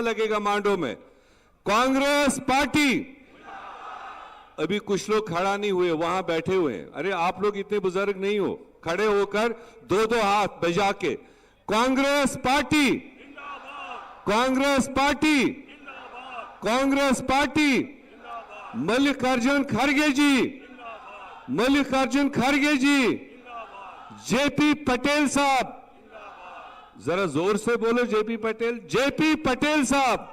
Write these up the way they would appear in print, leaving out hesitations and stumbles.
लगेगा मांडो में। कांग्रेस पार्टी, अभी कुछ लोग खड़ा नहीं हुए, वहां बैठे हुए हैं। अरे आप लोग इतने बुजुर्ग नहीं हो, खड़े होकर दो दो हाथ बजा के Congress party, Congress party, Congress party, Mallikarjun खड़गे जी, मल्लिकार्जुन खड़गे जी, जेपी पटेल साहब, जरा जोर से बोलो जेपी पटेल, जेपी पटेल साहब,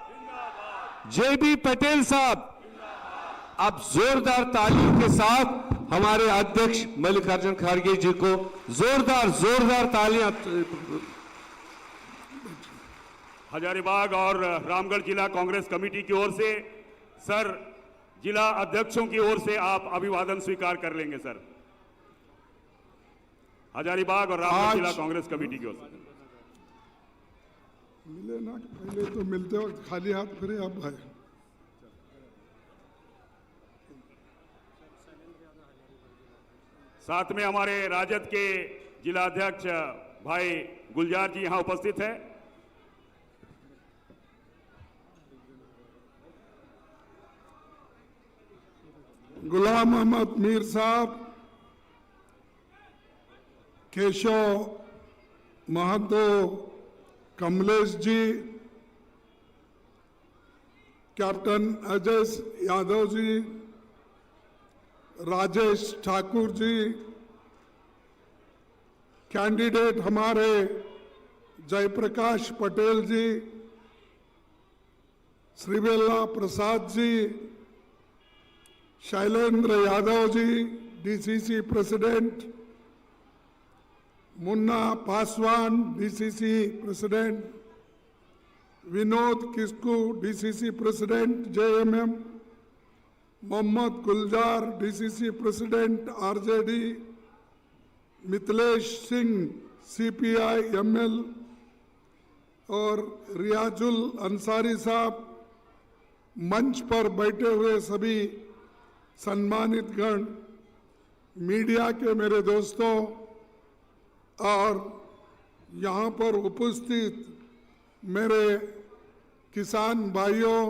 जेपी पटेल साहब। अब जोरदार तालियों के साथ हमारे अध्यक्ष मल्लिकार्जुन खड़गे जी को जोरदार तालियां। हजारीबाग और रामगढ़ जिला कांग्रेस कमेटी की ओर से सर, जिला अध्यक्षों की ओर से आप अभिवादन स्वीकार कर लेंगे सर। हजारीबाग और रामगढ़ जिला कांग्रेस कमेटी की ओर से मिले ना, पहले तो मिलते वक्त खाली हाथ फिरे, अब भाई साथ में हमारे राजद के जिला अध्यक्ष भाई गुलजार जी यहां उपस्थित है। गुलाम अहमद मीर साहब, केशव महतो, कमलेश जी, कैप्टन अजय यादव जी, राजेश ठाकुर जी, कैंडिडेट हमारे Jaiprakash Patel ji, Shrivela Prasad ji, Shailendra Yadav ji, DCC president, Munna Paswan DCC president, Vinod Kisku DCC president JMM, Mohammad Gulzar DCC president RJD, Mithilesh Singh CPI ML और रियाजुल अंसारी साहब, मंच पर बैठे हुए सभी सम्मानित गण, मीडिया के मेरे दोस्तों और यहाँ पर उपस्थित मेरे किसान भाइयों,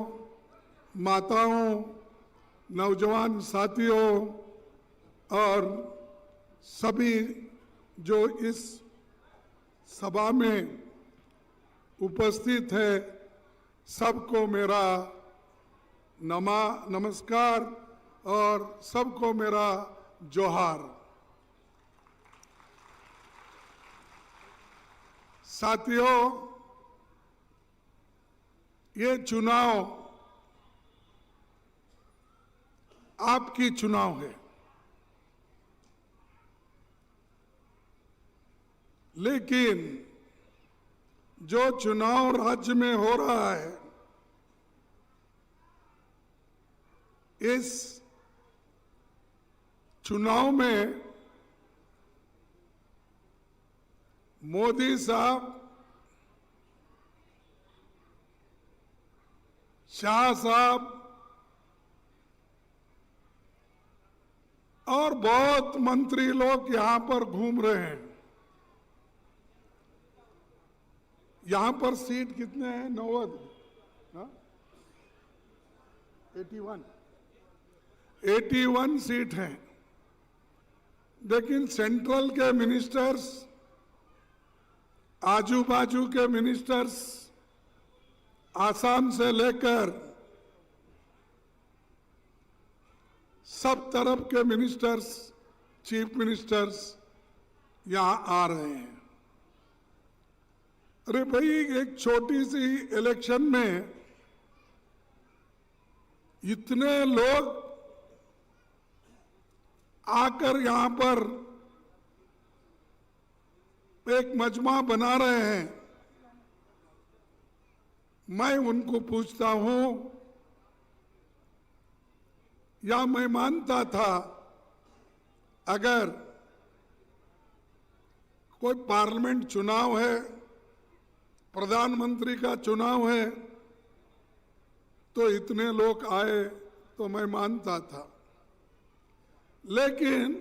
माताओं, नौजवान साथियों और सभी जो इस सभा में उपस्थित है, सबको मेरा नमस्कार और सबको मेरा जोहार। साथियों, ये चुनाव आपकी चुनाव है, लेकिन जो चुनाव राज्य में हो रहा है, इस चुनाव में मोदी साहब, शाह साहब और बहुत मंत्री लोग यहां पर घूम रहे हैं। यहां पर सीट कितने हैं? 90, 81 सीट हैं, लेकिन सेंट्रल के मिनिस्टर्स, आजू बाजू के मिनिस्टर्स, आसाम से लेकर सब तरफ के मिनिस्टर्स, चीफ मिनिस्टर्स यहां आ रहे हैं। अरे भाई, एक छोटी सी इलेक्शन में इतने लोग आकर यहां पर एक मजमा बना रहे हैं। मैं उनको पूछता हूं, या मैं मानता था अगर कोई पार्लियामेंट चुनाव है, प्रधानमंत्री का चुनाव है, तो इतने लोग आए तो मैं मानता था। लेकिन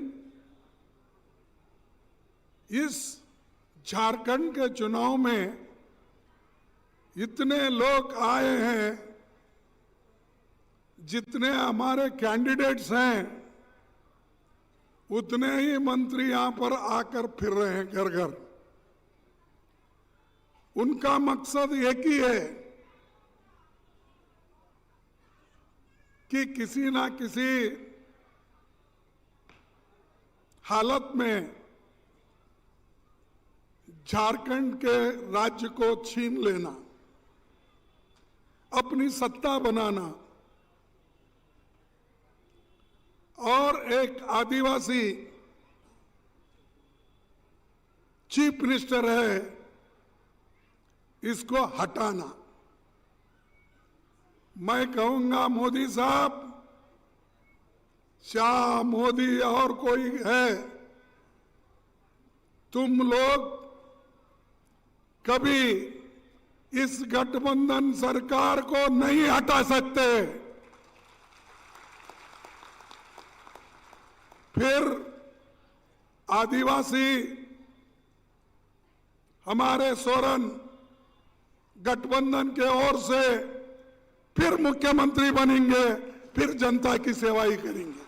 इस झारखंड के चुनाव में इतने लोग आए हैं, जितने हमारे कैंडिडेट्स हैं उतने ही मंत्री यहां पर आकर फिर रहे हैं घर घर। उनका मकसद एक ही है कि किसी ना किसी हालत में झारखंड के राज्य को छीन लेना, अपनी सत्ता बनाना। और एक आदिवासी चीफ मिनिस्टर है, इसको हटाना। मैं कहूंगा मोदी साहब, शाह, मोदी और कोई है, तुम लोग कभी इस गठबंधन सरकार को नहीं हटा सकते। फिर आदिवासी हमारे सोरेन गठबंधन के ओर से फिर मुख्यमंत्री बनेंगे, फिर जनता की सेवा ही करेंगे।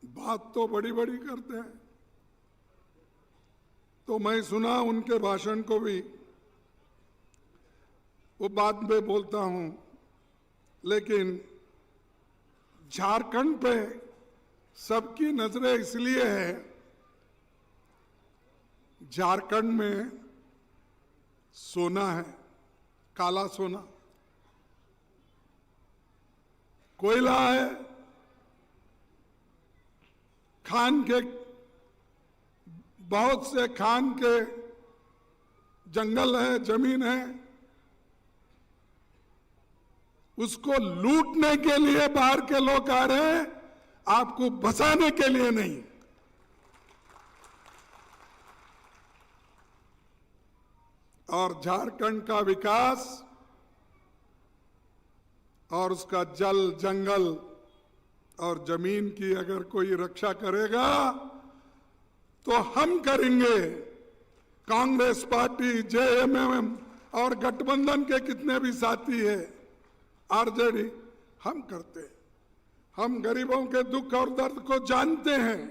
बात तो बड़ी बड़ी करते हैं। तो मैं सुना उनके भाषण को भी, वो बाद में बोलता हूं, लेकिन झारखंड पे सबकी नजरें इसलिए है, झारखंड में सोना है, काला सोना, कोयला है, खान के बहुत से खान के जंगल है, जमीन है, उसको लूटने के लिए बाहर के लोग आ रहे हैं, आपको बचाने के लिए नहीं। और झारखंड का विकास और उसका जल, जंगल और जमीन की अगर कोई रक्षा करेगा तो हम करेंगे। कांग्रेस पार्टी, जेएमएम और गठबंधन के कितने भी साथी है, आरजेडी, हम करते हैं। हम गरीबों के दुख और दर्द को जानते हैं।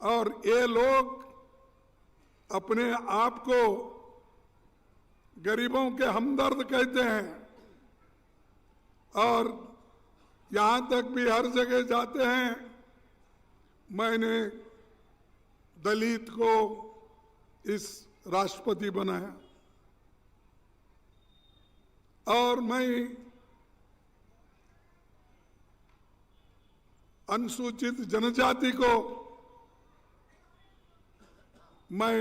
और ये लोग अपने आप को गरीबों के हमदर्द कहते हैं, और यहां तक भी हर जगह जाते हैं, मैंने दलित को इस राष्ट्रपति बनाया, और मैं अनुसूचित जनजाति को मैं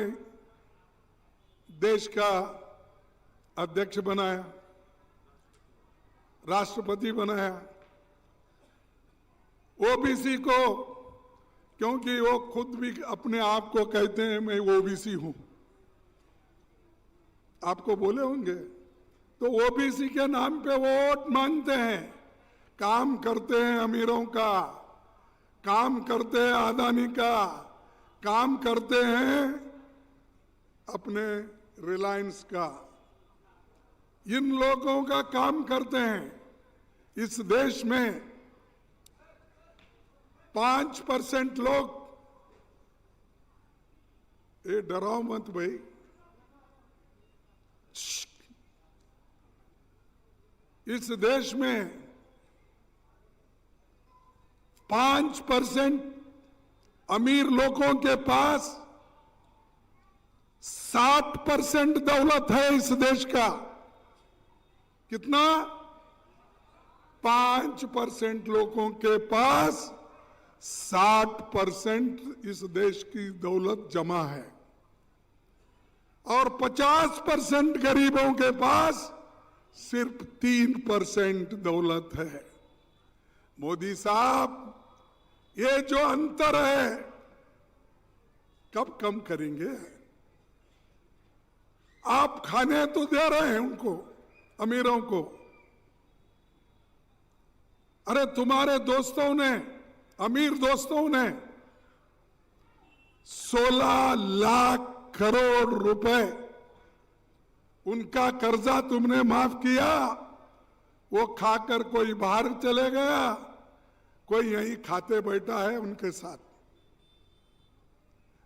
देश का अध्यक्ष बनाया, राष्ट्रपति बनाया। ओबीसी को, क्योंकि वो खुद भी अपने आप को कहते हैं मैं ओबीसी हूं, आपको बोले होंगे, तो ओबीसी के नाम पे वोट मांगते हैं। काम करते हैं अमीरों का, काम करते हैं अदानी का, काम करते हैं अपने रिलायंस का। इन लोगों का काम करते हैं। इस देश में 5% लोग, ये डराओ मत भाई, इस देश में 5% अमीर लोगों के पास 60% दौलत है इस देश का। कितना? 5% लोगों के पास 60% इस देश की दौलत जमा है, और 50% गरीबों के पास सिर्फ 3% दौलत है। मोदी साहब, ये जो अंतर है कब कम करेंगे? आप खाने तो दे रहे हैं उनको, अमीरों को। अरे तुम्हारे दोस्तों ने, अमीर दोस्तों ने 16 लाख करोड़ रुपए उनका कर्जा तुमने माफ किया, वो खाकर कोई बाहर चले गया, कोई यहीं खाते बैठा है उनके साथ,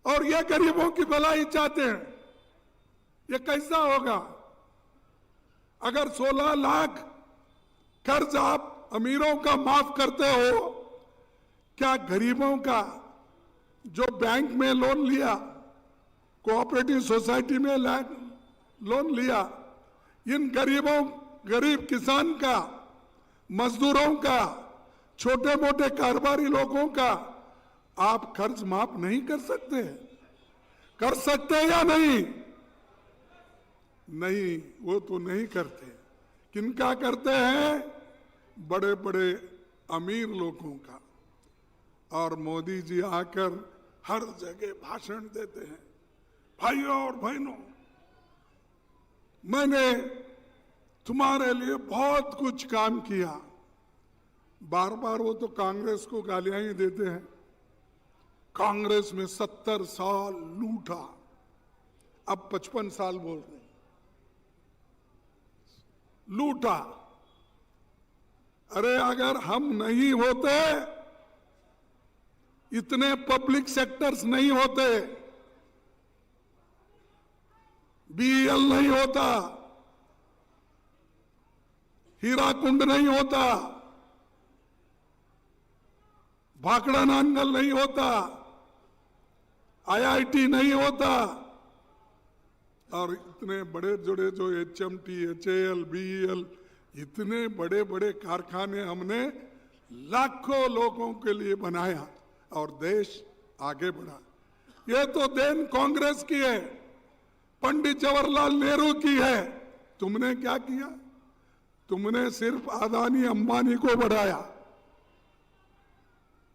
और ये गरीबों की भलाई चाहते हैं। ये कैसा होगा? अगर 16 लाख कर्ज आप अमीरों का माफ करते हो, क्या गरीबों का जो बैंक में लोन लिया, कोऑपरेटिव सोसाइटी में लोन लिया, इन गरीब किसान का, मजदूरों का, छोटे मोटे कारोबारी लोगों का आप कर्ज माफ नहीं कर सकते? कर सकते या नहीं? नहीं, वो तो नहीं करते। किनका करते हैं? बड़े बड़े अमीर लोगों का। और मोदी जी आकर हर जगह भाषण देते हैं, भाइयों और बहनों, मैंने तुम्हारे लिए बहुत कुछ काम किया। बार बार वो तो कांग्रेस को गालियां ही देते हैं। कांग्रेस में 70 साल लूटा, अब 55 साल बोल रहे हैं लूटा। अरे अगर हम नहीं होते, इतने पब्लिक सेक्टर्स नहीं होते, बीईएल नहीं होता, हीराकुंड नहीं होता, भाखड़ा नांगल नहीं होता, आईआईटी नहीं होता, और इतने बड़े जोड़े जो एचएमटी, एचएएल, बीईएल, इतने बड़े बड़े कारखाने हमने लाखों लोगों के लिए बनाया और देश आगे बढ़ा। ये तो देन कांग्रेस की है, पंडित जवाहरलाल नेहरू की है। तुमने क्या किया? तुमने सिर्फ अदानी अंबानी को बढ़ाया।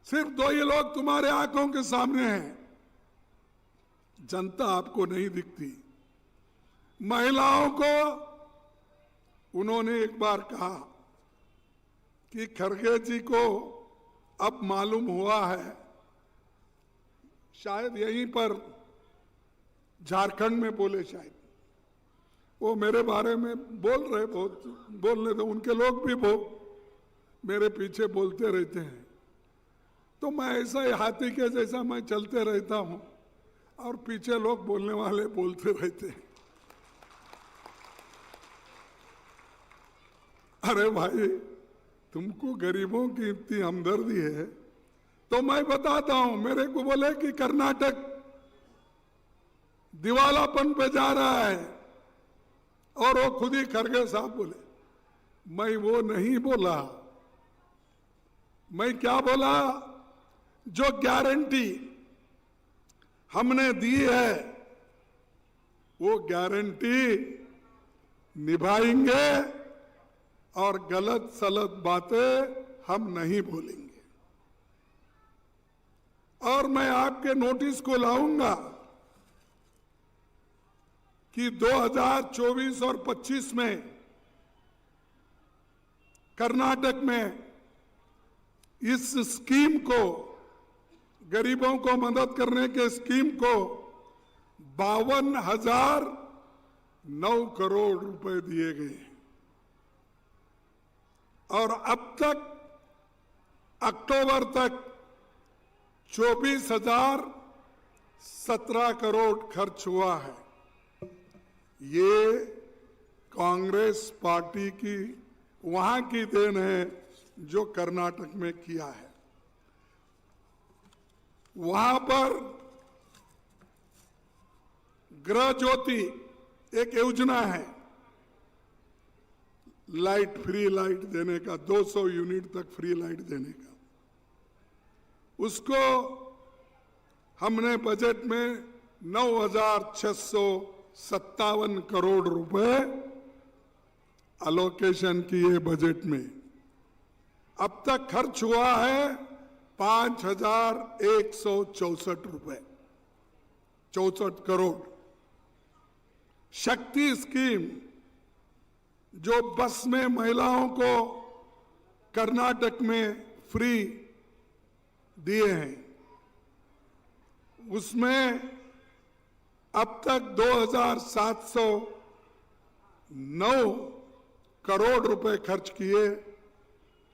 सिर्फ 2 ही लोग तुम्हारे आंखों के सामने हैं, जनता आपको नहीं दिखती। महिलाओं को उन्होंने एक बार कहा कि खड़गे जी को अब मालूम हुआ है, शायद यहीं पर झारखंड में बोले, शायद वो मेरे बारे में बोल रहे, बहुत बोलने दो, उनके लोग भी मेरे पीछे बोलते रहते हैं। तो मैं ऐसा ही हाथी के जैसा मैं चलते रहता हूं और पीछे लोग बोलने वाले बोलते रहते हैं। अरे भाई, तुमको गरीबों की इतनी हमदर्दी है तो मैं बताता हूं। मेरे को बोले कि कर्नाटक दिवालापन पे जा रहा है, और वो खुद ही खड़गे साहब बोले। मैं वो नहीं बोला, मैं क्या बोला? जो गारंटी हमने दी है वो गारंटी निभाएंगे, और गलत सलत बातें हम नहीं बोलेंगे। और मैं आपके नोटिस को लाऊंगा कि 2024 और 25 में कर्नाटक में इस स्कीम को, गरीबों को मदद करने के स्कीम को 52,009 करोड़ रुपए दिए गए। और अब तक अक्टूबर तक 24,017 करोड़ खर्च हुआ है। ये कांग्रेस पार्टी की वहां की देन है जो कर्नाटक में किया है। वहां पर गृह ज्योति एक योजना है, लाइट, फ्री लाइट देने का, 200 यूनिट तक फ्री लाइट देने का। उसको हमने बजट में 9,657 करोड़ रुपए अलोकेशन किए बजट में। अब तक खर्च हुआ है 5,164 रुपए, 64 करोड़। शक्ति स्कीम जो बस में महिलाओं को कर्नाटक में फ्री दिए हैं, उसमें अब तक 9 करोड़ रुपए खर्च किए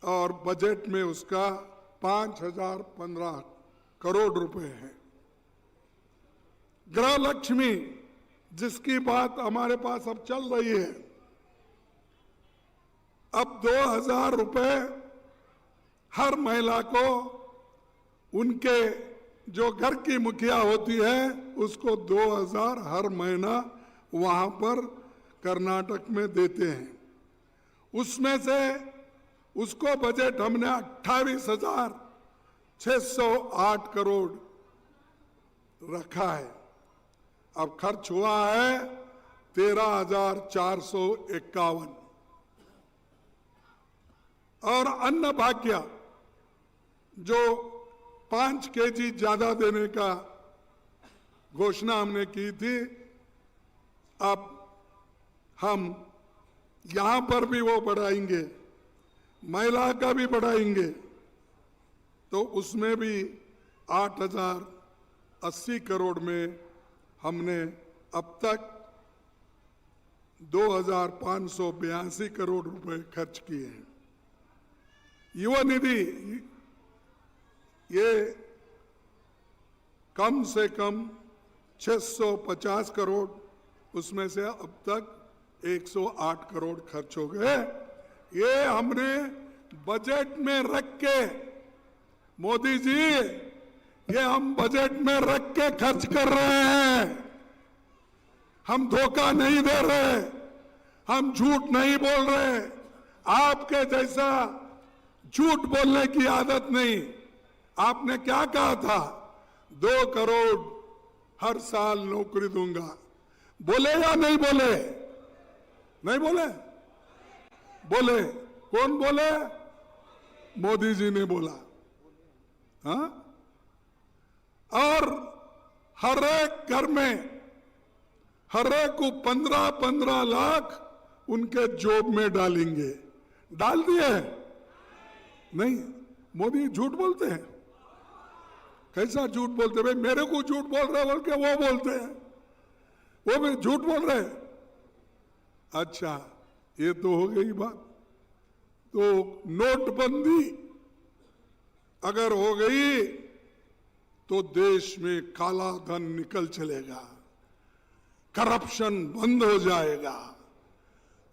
और बजट में उसका 5,015 करोड़ रुपए है। गृह लक्ष्मी जिसकी बात हमारे पास अब चल रही है, अब 2,000 रुपए हर महिला को उनके जो घर की मुखिया होती है उसको 2,000 हर महीना वहां पर कर्नाटक में देते हैं। उसमें से उसको बजट हमने 28,608 करोड़ रखा है। अब खर्च हुआ है 13,451। और अन्न भाग्य जो 5 केजी ज्यादा देने का घोषणा हमने की थी, अब हम यहां पर भी वो बढ़ाएंगे, महिला का भी बढ़ाएंगे, तो उसमें भी 8,080 करोड़ में हमने अब तक 2,582 करोड़ रुपए खर्च किए हैं। युवा निधि ये कम से कम 650 करोड़, उसमें से अब तक 108 करोड़ खर्च हो गए। ये हमने बजट में रख के, मोदी जी ये हम बजट में रख के खर्च कर रहे हैं। हम धोखा नहीं दे रहे, हम झूठ नहीं बोल रहे। आपके जैसा झूठ बोलने की आदत नहीं। आपने क्या कहा था? 2 करोड़ हर साल नौकरी दूंगा। बोले या नहीं बोले? नहीं बोले? बोले। कौन बोले? मोदी जी ने बोला। हाँ? और हर एक घर में हर एक को 15-15 लाख उनके जॉब में डालेंगे। डाल दिए? नहीं। मोदी झूठ बोलते हैं। कैसा झूठ बोलते? भाई मेरे को झूठ बोल रहे बोल के वो बोलते हैं, वो भी झूठ बोल रहे। अच्छा, ये तो हो गई बात। तो नोटबंदी अगर हो गई तो देश में काला धन निकल चलेगा, करप्शन बंद हो जाएगा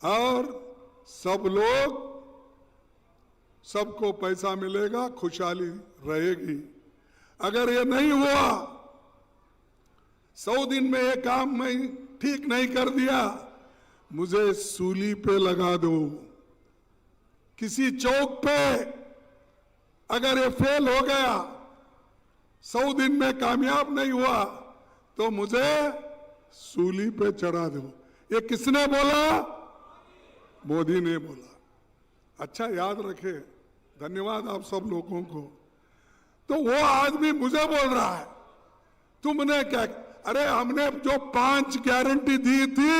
और सब लोग, सबको पैसा मिलेगा, खुशहाली रहेगी। अगर ये नहीं हुआ, 100 दिन में ये काम मैं ठीक नहीं कर दिया, मुझे सूली पे लगा दो। किसी चौक पे अगर ये फेल हो गया, 100 दिन में कामयाब नहीं हुआ, तो मुझे सूली पे चढ़ा दो। ये किसने बोला? मोदी ने बोला। अच्छा, याद रखे। धन्यवाद आप सब लोगों को। तो वो आदमी मुझे बोल रहा है तुमने क्या? अरे हमने जो 5 गारंटी दी थी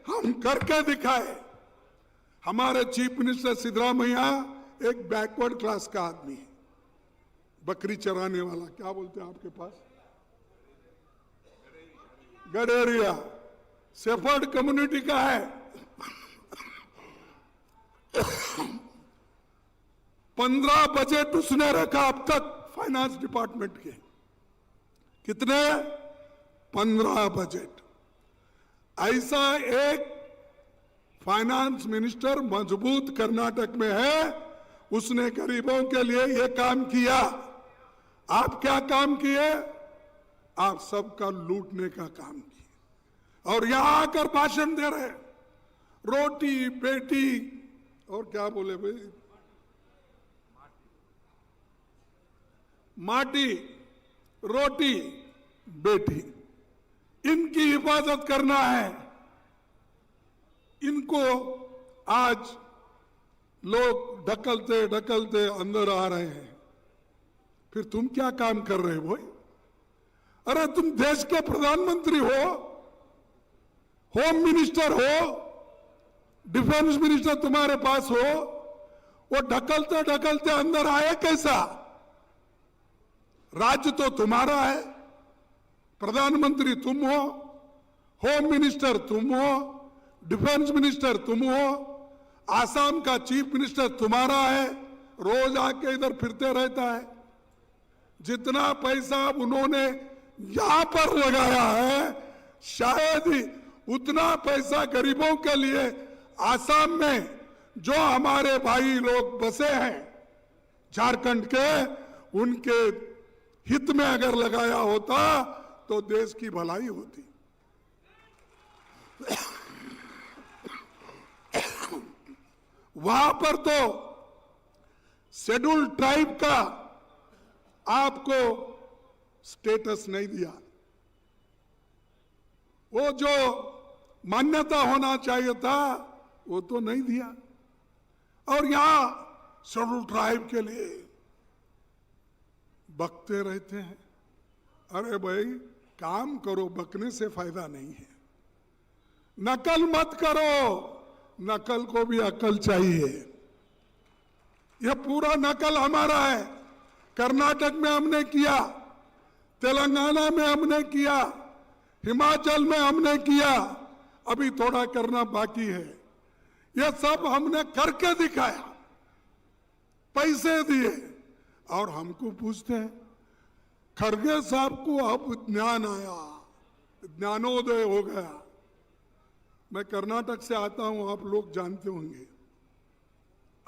हम करके दिखाए। हमारे चीफ मिनिस्टर सिद्धरामैया एक बैकवर्ड क्लास का आदमी है, बकरी चराने वाला, क्या बोलते हैं आपके पास? गडेरिया, शेफर्ड कम्युनिटी का है। 15 बजट उसने रखा अब तक फाइनेंस डिपार्टमेंट के। कितने? 15 बजट। ऐसा एक फाइनेंस मिनिस्टर मजबूत कर्नाटक में है, उसने गरीबों के लिए यह काम किया। आप क्या काम किए? आप सबका लूटने का काम किए और यहां आकर भाषण दे रहे, रोटी बेटी और क्या बोले भाई, माटी रोटी बेटी, इनकी हिफाजत करना है। इनको आज लोग ढकलते ढकलते अंदर आ रहे हैं। फिर तुम क्या काम कर रहे हो? अरे तुम देश के प्रधानमंत्री हो, होम मिनिस्टर हो, डिफेंस मिनिस्टर तुम्हारे पास हो, वो ढकलते ढकलते अंदर आए कैसा? राज्य तो तुम्हारा है, प्रधानमंत्री तुम हो, होम मिनिस्टर तुम हो, डिफेंस मिनिस्टर तुम हो, आसाम का चीफ मिनिस्टर तुम्हारा है, रोज आके इधर फिरते रहता है। जितना पैसा उन्होंने यहां पर लगाया है, शायद ही उतना पैसा गरीबों के लिए आसाम में जो हमारे भाई लोग बसे हैं झारखंड के, उनके हित में अगर लगाया होता तो देश की भलाई होती। वहां पर तो शेड्यूल ट्राइब का आपको स्टेटस नहीं दिया, वो जो मान्यता होना चाहिए था वो तो नहीं दिया। और यहां शेड्यूल ट्राइब के लिए बकते रहते हैं। अरे भाई काम करो, बकने से फायदा नहीं है। नकल मत करो, नकल को भी अकल चाहिए। यह पूरा नकल हमारा है। कर्नाटक में हमने किया, तेलंगाना में हमने किया, हिमाचल में हमने किया, अभी थोड़ा करना बाकी है। यह सब हमने करके दिखाया, पैसे दिए। और हमको पूछते हैं, खड़गे साहब को अब ज्ञान आया, ज्ञानोदय हो गया। मैं कर्नाटक से आता हूं, आप लोग जानते होंगे।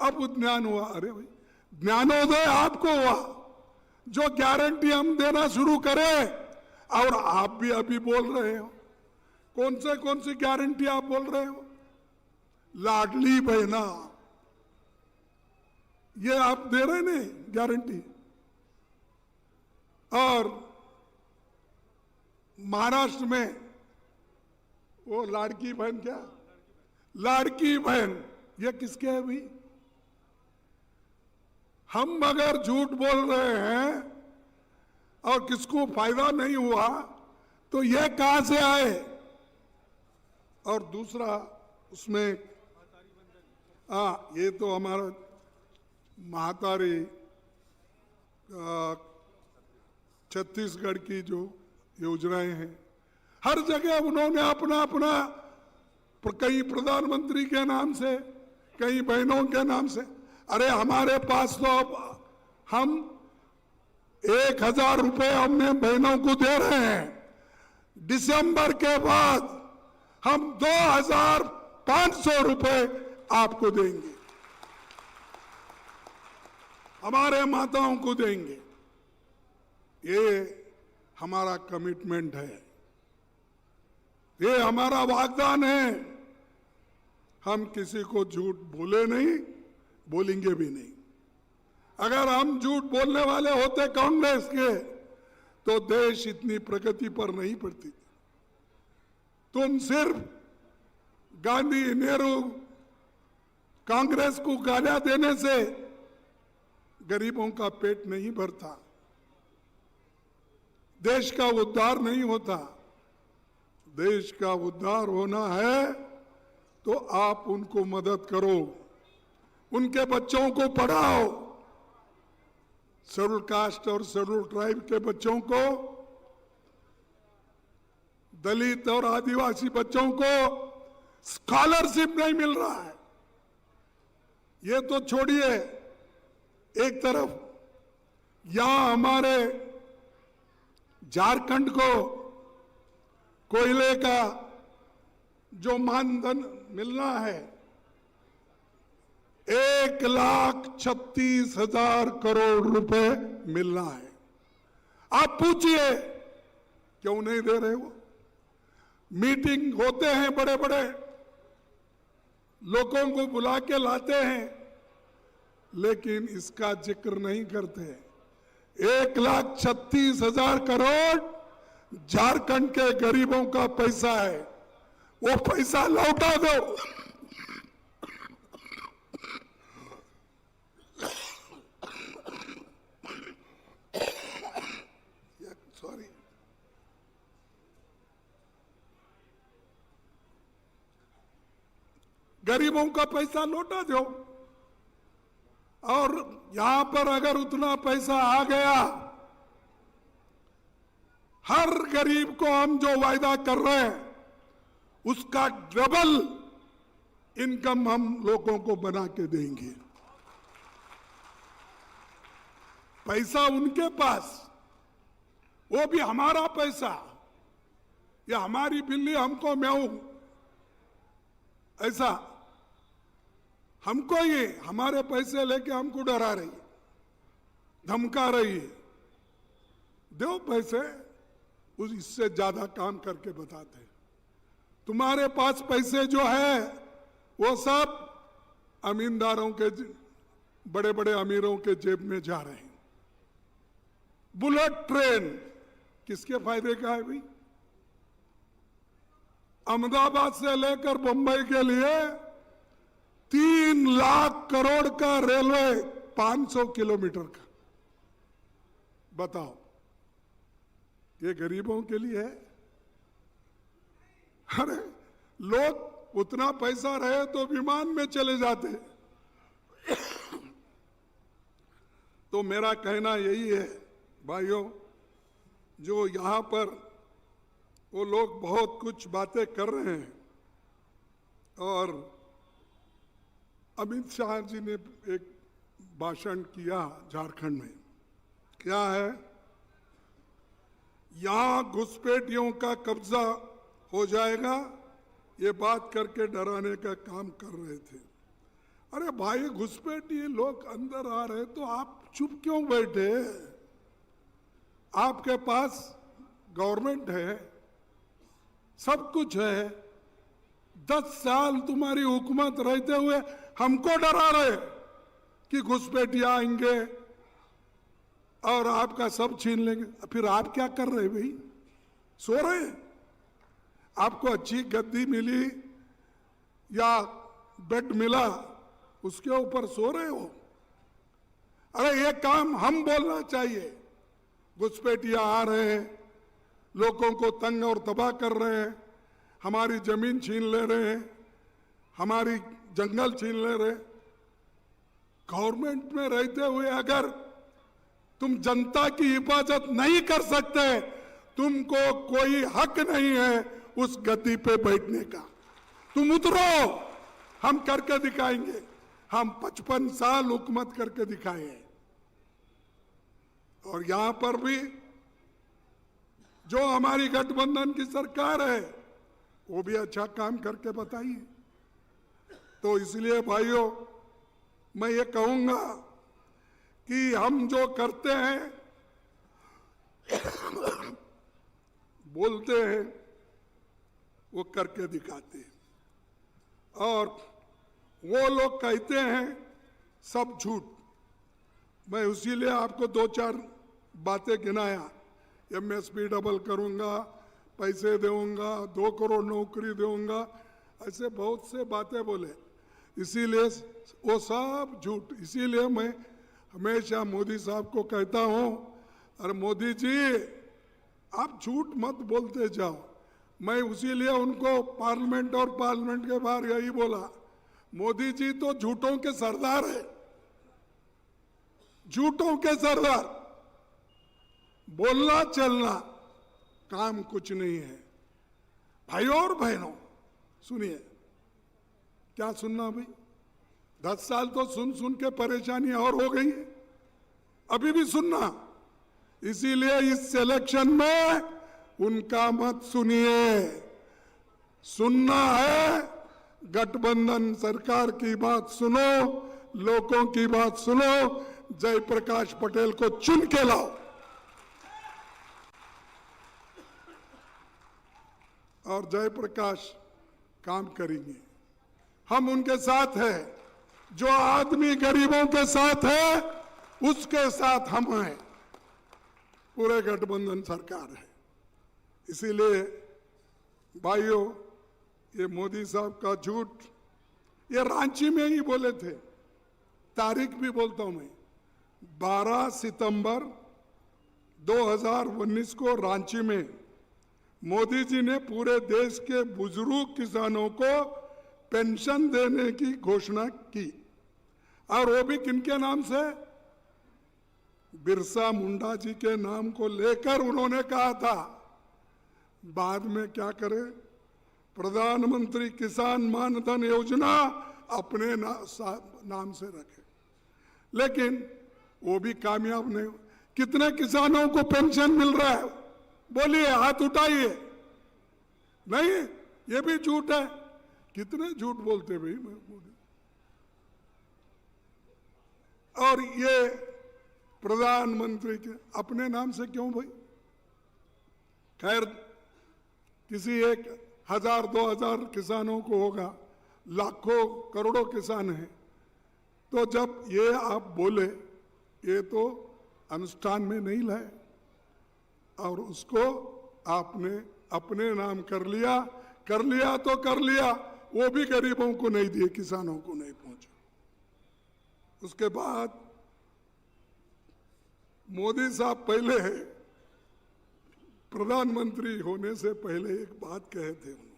अब ज्ञान हुआ। अरे भाई ज्ञानोदय आपको हुआ, जो गारंटी हम देना शुरू करें। और आप भी अभी बोल रहे हो, कौन सी गारंटी आप बोल रहे हो? लाडली बहना, ये आप दे रहे ने गारंटी। और महाराष्ट्र में वो लाड़की बहन, क्या लाड़की बहन, ये किसके है भाई? हम अगर झूठ बोल रहे हैं और किसको फायदा नहीं हुआ तो ये कहां से आए? और दूसरा उसमें ये तो हमारा महातारी छत्तीसगढ़ की जो योजनाएं हैं, हर जगह उन्होंने अपना अपना, कहीं प्रधानमंत्री के नाम से, कहीं बहनों के नाम से। अरे हमारे पास तो अब हम 1000 रुपए हमने बहनों को दे रहे हैं। दिसंबर के बाद हम 2500 रुपए आपको देंगे, हमारे माताओं को देंगे। ये हमारा कमिटमेंट है, ये हमारा वाग्दान है। हम किसी को झूठ बोले नहीं, बोलेंगे भी नहीं। अगर हम झूठ बोलने वाले होते कांग्रेस के तो देश इतनी प्रगति पर नहीं पड़ती। तुम सिर्फ गांधी, नेहरू, कांग्रेस को गालियां देने से गरीबों का पेट नहीं भरता, देश का उद्धार नहीं होता। देश का उद्धार होना है तो आप उनको मदद करो, उनके बच्चों को पढ़ाओ। शेड्यूल कास्ट और शेड्यूल ट्राइब के बच्चों को, दलित और आदिवासी बच्चों को स्कॉलरशिप नहीं मिल रहा है। ये तो छोड़िए, एक तरफ यहां हमारे झारखंड को कोयले का जो मानधन मिलना है 1,36,000 करोड़ रुपए मिलना है। आप पूछिए क्यों नहीं दे रहे हो? मीटिंग होते हैं, बड़े बड़े लोगों को बुला के लाते हैं, लेकिन इसका जिक्र नहीं करते। 1,36,000 करोड़ झारखंड के गरीबों का पैसा है, वो पैसा लौटा दो। सॉरी, गरीबों का पैसा लौटा दो। और यहां पर अगर उतना पैसा आ गया, हर गरीब को हम जो वायदा कर रहे हैं उसका डबल इनकम हम लोगों को बना के देंगे। पैसा उनके पास, वो भी हमारा पैसा, या हमारी बिल्ली हमको म्याऊं, ऐसा हमको ये हमारे पैसे लेके हमको डरा रही, धमका रही है। दो पैसे, उस इससे ज्यादा काम करके बताते हैं। तुम्हारे पास पैसे जो है वो सब अमीनदारों के, बड़े बड़े अमीरों के जेब में जा रहे हैं। बुलेट ट्रेन किसके फायदे का है भाई? अहमदाबाद से लेकर बंबई के लिए 3 लाख करोड़ का रेलवे 500 किलोमीटर का, बताओ ये गरीबों के लिए है? अरे लोग उतना पैसा रहे तो विमान में चले जाते। तो मेरा कहना यही है भाइयों, जो यहां पर वो लोग बहुत कुछ बातें कर रहे हैं, और अमित शाह जी ने एक भाषण किया झारखंड में, क्या है, यहां घुसपैठियों का कब्जा हो जाएगा, ये बात करके डराने का काम कर रहे थे। अरे भाई, घुसपैठी लोग अंदर आ रहे तो आप चुप क्यों बैठे? आपके पास गवर्नमेंट है, सब कुछ है। 10 साल तुम्हारी हुकूमत रहते हुए हमको डरा रहे कि घुसपैठिया आएंगे और आपका सब छीन लेंगे। फिर आप क्या कर रहे भाई? सो रहे हैं? आपको अच्छी गद्दी मिली या बेड मिला, उसके ऊपर सो रहे हो? अरे ये काम हम बोलना चाहिए। घुसपैठिया आ रहे हैं, लोगों को तंग और तबाह कर रहे हैं, हमारी जमीन छीन ले रहे हैं, हमारी जंगल छीन ले रहे हैं। गवर्नमेंट में रहते हुए अगर तुम जनता की हिफाजत नहीं कर सकते, तुमको कोई हक नहीं है उस गद्दी पे बैठने का। तुम उतरो, हम करके दिखाएंगे। हम 55 साल हुकूमत करके दिखाए हैं, और यहां पर भी जो हमारी गठबंधन की सरकार है वो भी अच्छा काम करके बताइए। तो इसलिए भाइयों, मैं ये कहूंगा कि हम जो करते हैं, बोलते हैं, वो करके दिखाते हैं। और वो लोग कहते हैं सब झूठ। मैं इसीलिए आपको 2-4 बातें गिनाया। MSP डबल करूंगा, पैसे दूंगा, 2 करोड़ नौकरी दूंगा, ऐसे बहुत से बातें बोले। इसीलिए वो सब झूठ। इसीलिए मैं हमेशा मोदी साहब को कहता हूं, अरे मोदी जी आप झूठ मत बोलते जाओ। मैं उसीलिए उनको पार्लियामेंट और पार्लियामेंट के बाहर यही बोला, मोदी जी तो झूठों के सरदार है, झूठों के सरदार। बोलना चलना काम कुछ नहीं है। भाइयों और बहनों सुनिए, क्या सुनना भाई? 10 साल तो सुन सुन के परेशानी और हो गई है, अभी भी सुनना। इसीलिए इस इलेक्शन में उनका मत सुनिए। सुनना है गठबंधन सरकार की बात सुनो, लोगों की बात सुनो, जयप्रकाश पटेल को चुन के लाओ। और जयप्रकाश काम करेंगे, हम उनके साथ हैं। जो आदमी गरीबों के साथ है उसके साथ हम हैं। पूरे गठबंधन सरकार है। इसीलिए भाइयों, ये मोदी साहब का झूठ, ये रांची में ही बोले थे। तारीख भी बोलता हूं मैं, 12 सितंबर 2019 को रांची में मोदी जी ने पूरे देश के बुजुर्ग किसानों को पेंशन देने की घोषणा की। और वो भी किनके नाम से? बिरसा मुंडा जी के नाम को लेकर उन्होंने कहा था। बाद में क्या करे, प्रधानमंत्री किसान मानधन योजना अपने नाम से रखे, लेकिन वो भी कामयाब नहीं। कितने किसानों को पेंशन मिल रहा है? बोलिए, हाथ उठाइए। नहीं, ये भी झूठ है। कितने झूठ बोलते भाई मोदी। और ये प्रधानमंत्री के अपने नाम से क्यों भाई? खैर, किसी 1,000 2,000 किसानों को होगा, लाखों करोड़ों किसान हैं, तो जब ये आप बोले, ये तो अनुष्ठान में नहीं लाए और उसको आपने अपने नाम कर लिया तो कर लिया, वो भी गरीबों को नहीं दिए, किसानों को नहीं पहुंचा। उसके बाद मोदी साहब पहले प्रधानमंत्री होने से पहले एक बात कहे थे। उन्होंने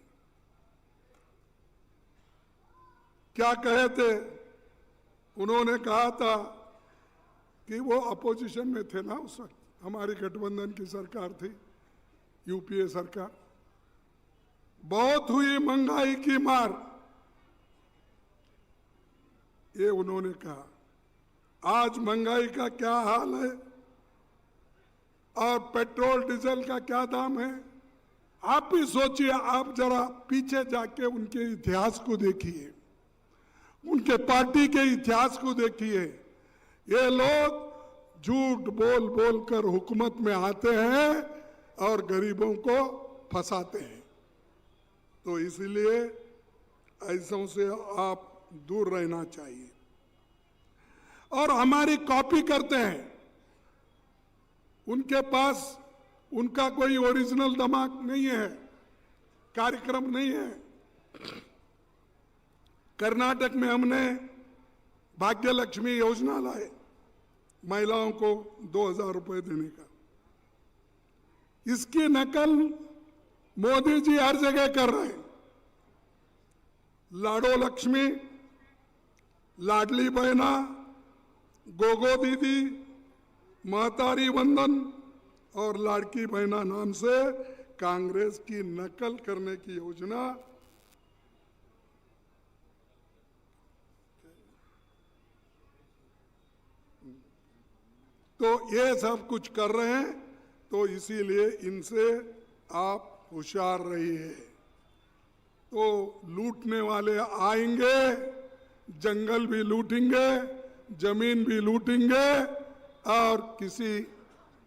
क्या कहे थे? उन्होंने कहा था कि वो अपोजिशन में थे ना उस वक्त, हमारी गठबंधन की सरकार थी, यूपीए सरकार। बहुत हुई महंगाई की मार, ये उन्होंने कहा। आज महंगाई का क्या हाल है और पेट्रोल डीजल का क्या दाम है? आप भी सोचिए, आप जरा पीछे जाके उनके इतिहास को देखिए, उनके पार्टी के इतिहास को देखिए। ये लोग झूठ बोल बोल कर हुकूमत में आते हैं और गरीबों को फंसाते हैं। तो इसलिए ऐसों से आप दूर रहना चाहिए। और हमारी कॉपी करते हैं। उनके पास उनका कोई ओरिजिनल दिमाग नहीं है, कार्यक्रम नहीं है। कर्नाटक में हमने भाग्य लक्ष्मी योजना लाए, महिलाओं को 2,000 रुपए देने का। इसकी नकल मोदी जी हर जगह कर रहे हैं। लाडो लक्ष्मी, लाडली बहना, गोगो दीदी, महतारी वंदन और लाड़की बहना नाम से कांग्रेस की नकल करने की योजना तो ये सब कुछ कर रहे हैं। तो इसीलिए इनसे आप होशियार रहिए। तो लूटने वाले आएंगे, जंगल भी लूटेंगे, जमीन भी लूटेंगे और किसी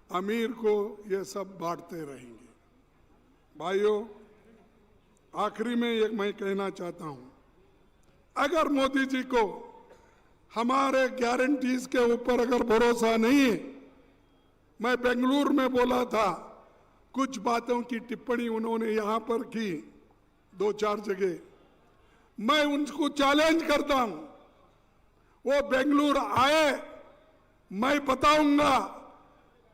अमीर को ये सब बांटते रहेंगे। भाइयों, आखिरी में एक मैं कहना चाहता हूं, अगर मोदी जी को हमारे गारंटीज के ऊपर अगर भरोसा नहीं है, मैं बेंगलुरु में बोला था, कुछ बातों की टिप्पणी उन्होंने यहां पर की 2-4 जगह, मैं उनको चैलेंज करता हूं, वो बेंगलुरु आए, मैं बताऊंगा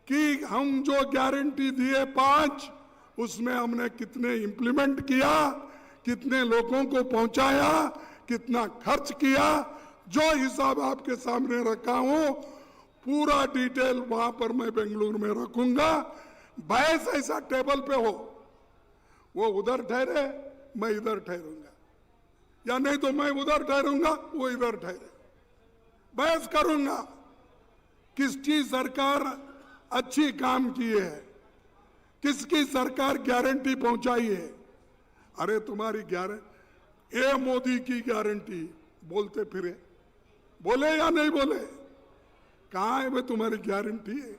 कि हम जो गारंटी दिए 5, उसमें हमने कितने इंप्लीमेंट किया, कितने लोगों को पहुंचाया, कितना खर्च किया। जो हिसाब आपके सामने रखा हूं, पूरा डिटेल वहां पर मैं बेंगलुरु में रखूंगा। बहस ऐसा टेबल पे हो, वो उधर ठहरे, मैं इधर ठहरूंगा, या नहीं तो मैं उधर ठहरूंगा, वो इधर ठहरे। बहस करूंगा किसकी सरकार अच्छी काम की है, किसकी सरकार गारंटी पहुंचाई है। अरे तुम्हारी गारंटी, ये मोदी की गारंटी बोलते फिरे, बोले या नहीं बोले? कहां है भाई तुम्हारी गारंटी है?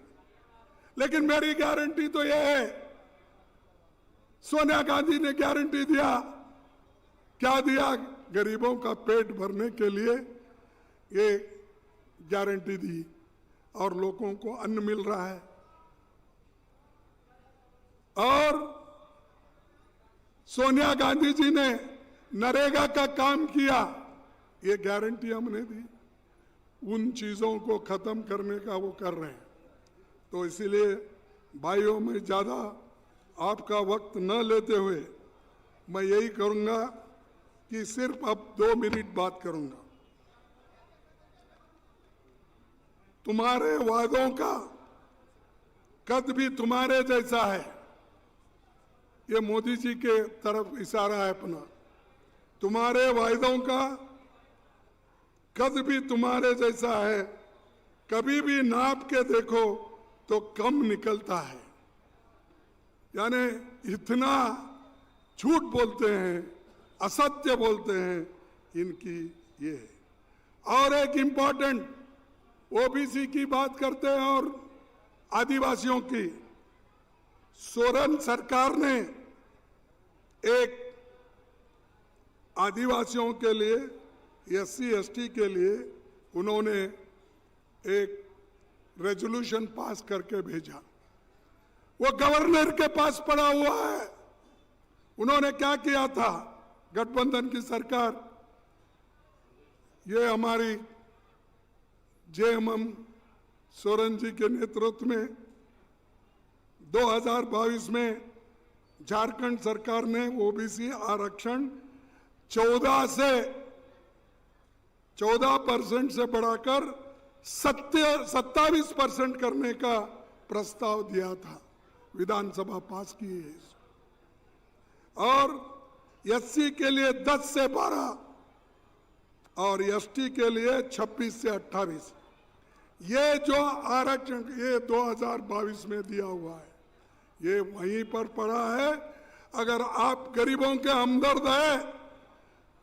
लेकिन मेरी गारंटी तो यह है, सोनिया गांधी ने गारंटी दिया, क्या दिया? गरीबों का पेट भरने के लिए ये गारंटी दी और लोगों को अन्न मिल रहा है। और सोनिया गांधी जी ने नरेगा का काम किया, ये गारंटी हमने दी। उन चीजों को खत्म करने का वो कर रहे हैं। तो इसीलिए भाइयों, मैं ज्यादा आपका वक्त न लेते हुए मैं यही करूंगा कि सिर्फ अब 2 मिनट बात करूंगा। तुम्हारे वादों का कद भी तुम्हारे जैसा है, ये मोदी जी के तरफ इशारा है अपना। तुम्हारे वायदों का कद भी तुम्हारे जैसा है, कभी भी नाप के देखो तो कम निकलता है। यानी इतना झूठ बोलते हैं, असत्य बोलते हैं, इनकी ये है। और एक इंपॉर्टेंट ओबीसी की बात करते हैं और आदिवासियों की। सोरेन सरकार ने एक आदिवासियों के लिए, एससी एसटी के लिए उन्होंने एक रेजोल्यूशन पास करके भेजा। वो गवर्नर के पास पड़ा हुआ है। उन्होंने क्या किया था, गठबंधन की सरकार, ये हमारी जेएमएम सोरेन जी के नेतृत्व में 2022 में झारखंड सरकार ने ओबीसी आरक्षण 14% से बढ़ाकर 27% करने का प्रस्ताव दिया था। विधानसभा पास की है इसको। और एससी के लिए 10 से 12 और एसटी के लिए 26 से 28। ये जो आरक्षण ये 2022 में दिया हुआ है, ये वहीं पर पड़ा है। अगर आप गरीबों के हमदर्द है,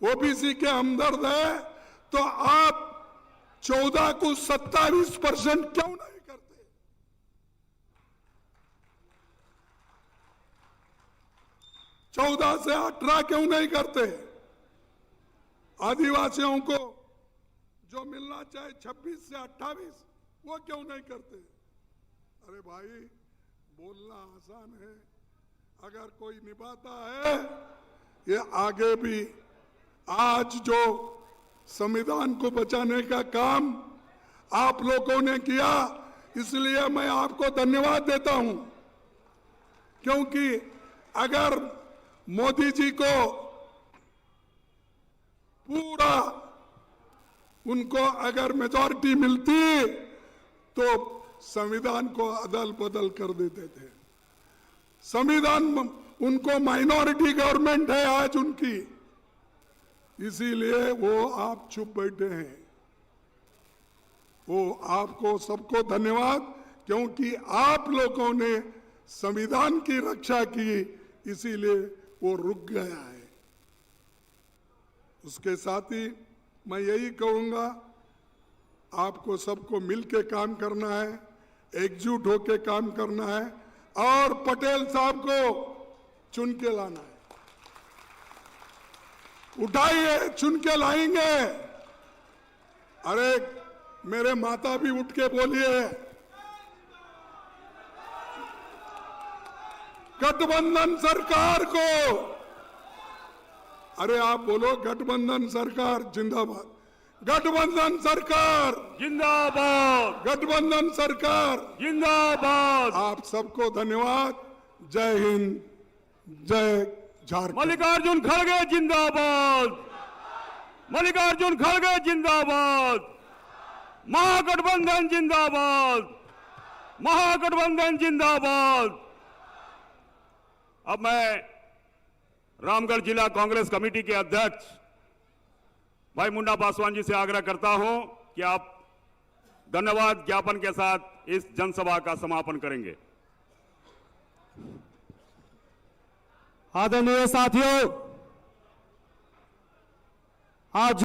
ओबीसी के हमदर्द है, तो आप 14 को 27% क्यों नहीं करते? 14 से 18 क्यों नहीं करते? आदिवासियों को जो मिलना चाहिए 26 से 28, वो क्यों नहीं करते? अरे भाई, बोलना आसान है, अगर कोई निभाता है। ये आगे भी आज जो संविधान को बचाने का काम आप लोगों ने किया, इसलिए मैं आपको धन्यवाद देता हूं। क्योंकि अगर मोदी जी को पूरा उनको अगर मेजॉरिटी मिलती तो संविधान को अदल बदल कर देते थे। संविधान उनको माइनॉरिटी गवर्नमेंट है आज उनकी, इसीलिए वो आप चुप बैठे हैं। वो आपको सबको धन्यवाद, क्योंकि आप लोगों ने संविधान की रक्षा की, इसीलिए वो रुक गया है। उसके साथ ही मैं यही कहूंगा, आपको सबको मिलके काम करना है, एकजुट होके काम करना है और पटेल साहब को चुन के लाना है। उठाइए, चुन के लाएंगे। अरे मेरे माता भी उठ के बोलिए, गठबंधन सरकार को। अरे आप बोलो, गठबंधन सरकार जिंदाबाद, गठबंधन सरकार जिंदाबाद, गठबंधन सरकार जिंदाबाद। आप सबको धन्यवाद। जय हिंद, जय झारखंड। मल्लिकार्जुन खड़गे जिंदाबाद, मल्लिकार्जुन खड़गे जिंदाबाद, महागठबंधन जिंदाबाद, महागठबंधन जिंदाबाद। अब मैं रामगढ़ जिला कांग्रेस कमेटी के अध्यक्ष भाई मुन्ना पासवान जी से आग्रह करता हूं कि आप धन्यवाद ज्ञापन के साथ इस जनसभा का समापन करेंगे। आदरणीय साथियों, आज